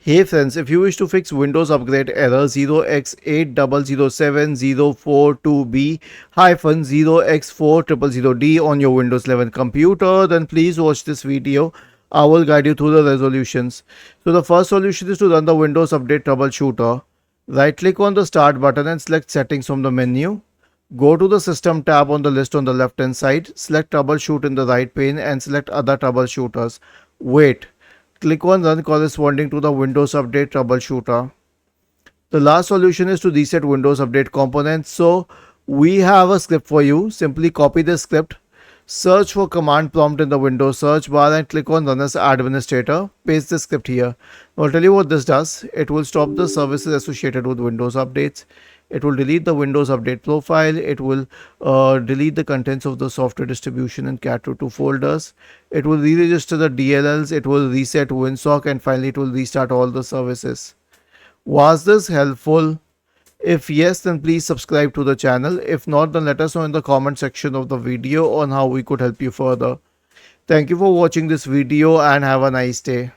Hey friends, if you wish to fix Windows upgrade error 0x8007042B 0x4000D on your Windows 11 computer, then please watch this video. I will guide you through the resolutions. So the first solution is to run the Windows Update Troubleshooter. Right click on the Start button and select Settings from the menu. Go to the System tab on the list on the left hand side. Select Troubleshoot in the right pane and select Other Troubleshooters. Wait. Click on Run corresponding to the Windows Update Troubleshooter. The last solution is to reset Windows Update components. So we have a script for you. Simply copy the script. Search for command prompt in the Windows search bar and click on Run as Administrator. Paste the script here. I'll tell you what this does. It will stop the services associated with Windows updates. It will delete the Windows Update profile. It will delete the contents of the software distribution and cat2 folders. It will re-register the DLLs. It will reset WinSock, and finally it will restart all the services. Was this helpful? If yes, then please subscribe to the channel. If not, then let us know in the comment section of the video on how we could help you further. Thank you for watching this video and have a nice day.